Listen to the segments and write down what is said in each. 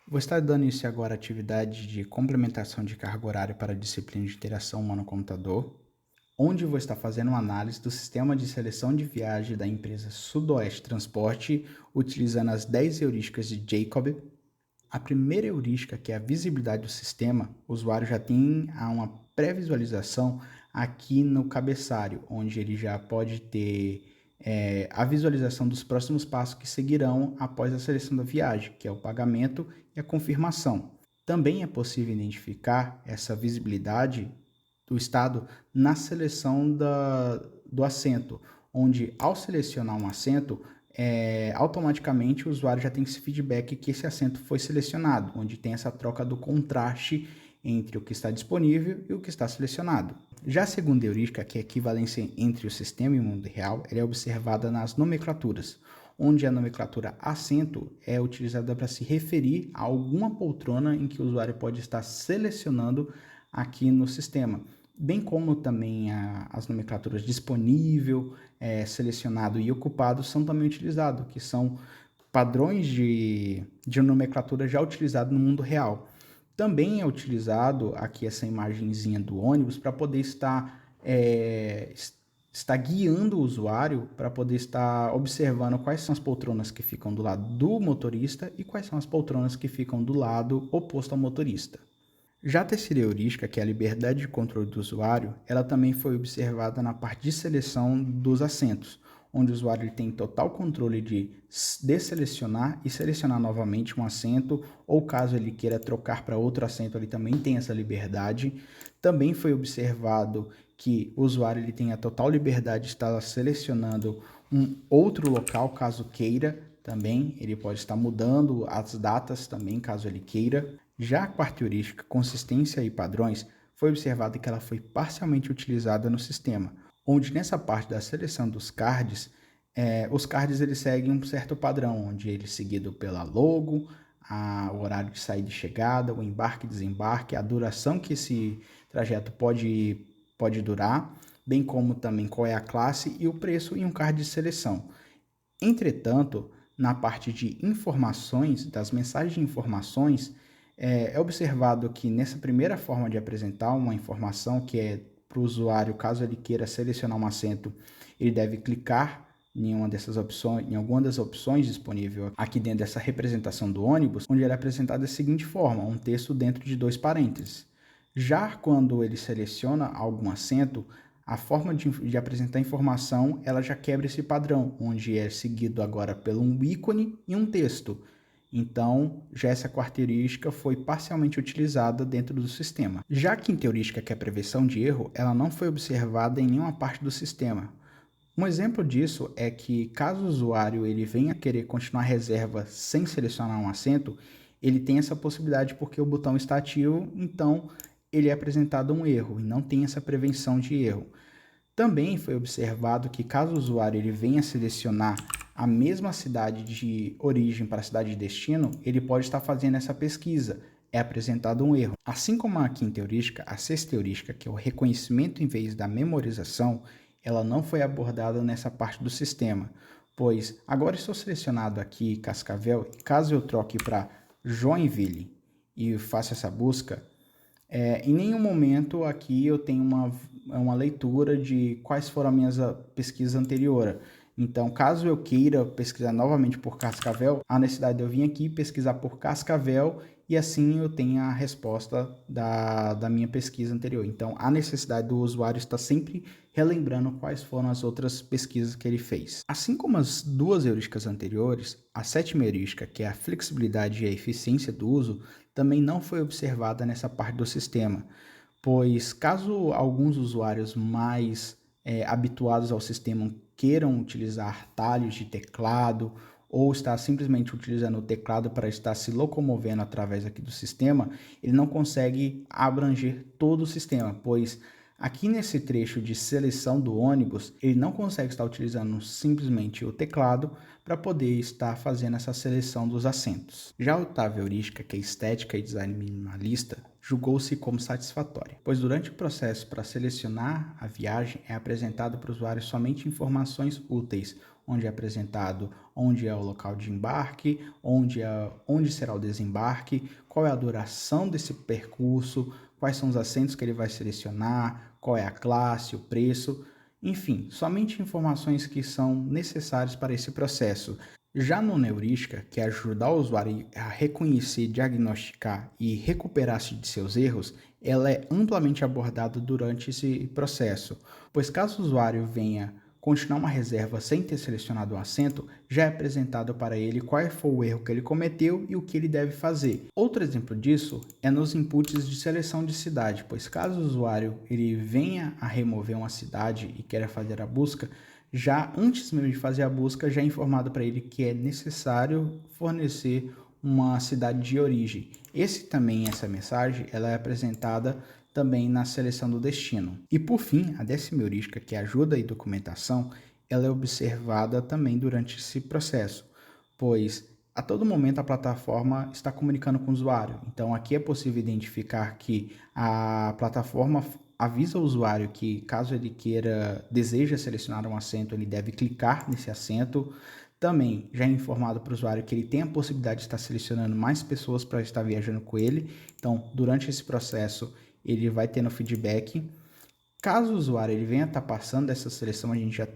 Vou estar dando início agora à atividade de complementação de carga horária para a disciplina de interação humano-computador, onde vou estar fazendo uma análise do sistema de seleção de viagem da empresa Sudoeste Transporte, utilizando as 10 heurísticas de Jacob. A primeira heurística, que é a visibilidade do sistema, o usuário já tem uma pré-visualização aqui no cabeçalho, onde ele já pode ter a visualização dos próximos passos que seguirão após a seleção da viagem, que é o pagamento e a confirmação. Também é possível identificar essa visibilidade do estado na seleção do assento, onde ao selecionar um assento, automaticamente o usuário já tem esse feedback que esse assento foi selecionado, onde tem essa troca do contraste entre o que está disponível e o que está selecionado. Já a segunda heurística, que é a equivalência entre o sistema e o mundo real, ela é observada nas nomenclaturas, onde a nomenclatura assento é utilizada para se referir a alguma poltrona em que o usuário pode estar selecionando aqui no sistema, bem como também as nomenclaturas disponível, selecionado e ocupado são também utilizados, que são padrões de nomenclatura já utilizados no mundo real. Também é utilizado aqui essa imagenzinha do ônibus para poder estar guiando o usuário para poder estar observando quais são as poltronas que ficam do lado do motorista e quais são as poltronas que ficam do lado oposto ao motorista. Já a terceira heurística, que é a liberdade de controle do usuário, ela também foi observada na parte de seleção dos assentos, onde o usuário tem total controle de desselecionar e selecionar novamente um assento, ou caso ele queira trocar para outro assento, ele também tem essa liberdade. Também foi observado que o usuário ele tem a total liberdade de estar selecionando um outro local, caso queira. Também ele pode estar mudando as datas também, caso ele queira. Já a quarta heurística, consistência e padrões, foi observado que ela foi parcialmente utilizada no sistema, onde nessa parte da seleção dos cards, os cards eles seguem um certo padrão, onde ele é seguido pela logo, o horário de saída e chegada, o embarque e desembarque, a duração que esse trajeto pode durar, bem como também qual é a classe e o preço em um card de seleção. Entretanto, na parte de informações, das mensagens de informações, é observado que nessa primeira forma de apresentar uma informação, que é para o usuário, caso ele queira selecionar um assento, ele deve clicar em uma dessas opções, em alguma das opções disponíveis aqui dentro dessa representação do ônibus, onde ele é apresentado da seguinte forma, um texto dentro de 2 parênteses. Já quando ele seleciona algum assento, a forma de apresentar informação, ela já quebra esse padrão, onde é seguido agora por um ícone e um texto. Então, já essa quarta heurística foi parcialmente utilizada dentro do sistema. Já a quinta heurística, que é a prevenção de erro, ela não foi observada em nenhuma parte do sistema. Um exemplo disso é que, caso o usuário ele venha querer continuar a reserva sem selecionar um assento, ele tem essa possibilidade porque o botão está ativo, então ele é apresentado um erro e não tem essa prevenção de erro. Também foi observado que, caso o usuário ele venha selecionar a mesma cidade de origem para a cidade de destino, ele pode estar fazendo essa pesquisa. É apresentado um erro. Assim como a quinta heurística, a sexta heurística, que é o reconhecimento em vez da memorização, ela não foi abordada nessa parte do sistema, pois agora estou selecionado aqui Cascavel, e caso eu troque para Joinville e faça essa busca, em nenhum momento aqui eu tenho uma leitura de quais foram as minhas pesquisas anteriores. Então, caso eu queira pesquisar novamente por Cascavel, há necessidade de eu vir aqui pesquisar por Cascavel e assim eu tenho a resposta da minha pesquisa anterior. Então, há necessidade do usuário estar sempre relembrando quais foram as outras pesquisas que ele fez. Assim como as duas heurísticas anteriores, a sétima heurística, que é a flexibilidade e a eficiência do uso, também não foi observada nessa parte do sistema, pois caso alguns usuários mais habituados ao sistema queiram utilizar atalhos de teclado ou estar simplesmente utilizando o teclado para estar se locomovendo através aqui do sistema, ele não consegue abranger todo o sistema, pois aqui nesse trecho de seleção do ônibus, ele não consegue estar utilizando simplesmente o teclado para poder estar fazendo essa seleção dos assentos. Já a oitava heurística, que é estética e design minimalista, julgou-se como satisfatória, pois durante o processo para selecionar a viagem é apresentado para o usuário somente informações úteis, onde é apresentado onde é o local de embarque, onde será o desembarque, qual é a duração desse percurso, quais são os assentos que ele vai selecionar, qual é a classe, o preço, enfim, somente informações que são necessárias para esse processo. Já no Neurística, que é ajudar o usuário a reconhecer, diagnosticar e recuperar-se de seus erros, ela é amplamente abordada durante esse processo, pois caso o usuário venha continuar uma reserva sem ter selecionado um assento, já é apresentado para ele qual foi o erro que ele cometeu e o que ele deve fazer. Outro exemplo disso é nos inputs de seleção de cidade, pois caso o usuário ele venha a remover uma cidade e queira fazer a busca, já antes mesmo de fazer a busca, já é informado para ele que é necessário fornecer uma cidade de origem. Essa mensagem, ela é apresentada também na seleção do destino. E por fim, a 10ª heurística, que é ajuda e documentação, ela é observada também durante esse processo, pois a todo momento a plataforma está comunicando com o usuário. Então aqui é possível identificar que a plataforma avisa o usuário que caso ele deseja selecionar um assento, ele deve clicar nesse assento. Também já é informado para o usuário que ele tem a possibilidade de estar selecionando mais pessoas para estar viajando com ele. Então, durante esse processo, ele vai tendo feedback. Caso o usuário ele venha estar passando dessa seleção, a gente já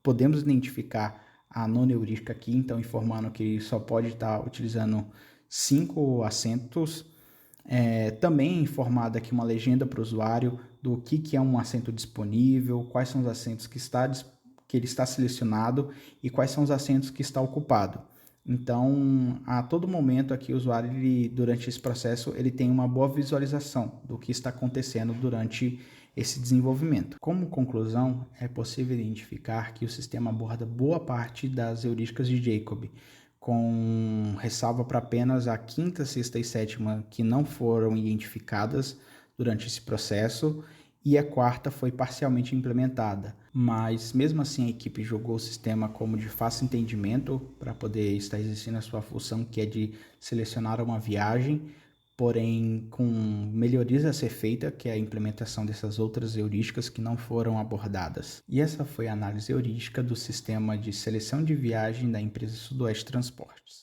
podemos identificar a noneurística aqui, então informando que ele só pode estar utilizando 5 assentos. Também informado aqui uma legenda para o usuário do que é um assento disponível, quais são os assentos que ele está selecionado e quais são os assentos que está ocupado. Então, a todo momento aqui o usuário, durante esse processo, ele tem uma boa visualização do que está acontecendo durante esse desenvolvimento. Como conclusão, é possível identificar que o sistema aborda boa parte das heurísticas de Jacob, com ressalva para apenas a 5ª, 6ª e 7ª que não foram identificadas durante esse processo, e a 4ª foi parcialmente implementada, mas mesmo assim a equipe julgou o sistema como de fácil entendimento para poder estar exercendo a sua função, que é de selecionar uma viagem, porém com melhorias a ser feita, que é a implementação dessas outras heurísticas que não foram abordadas. E essa foi a análise heurística do sistema de seleção de viagem da empresa Sudoeste Transportes.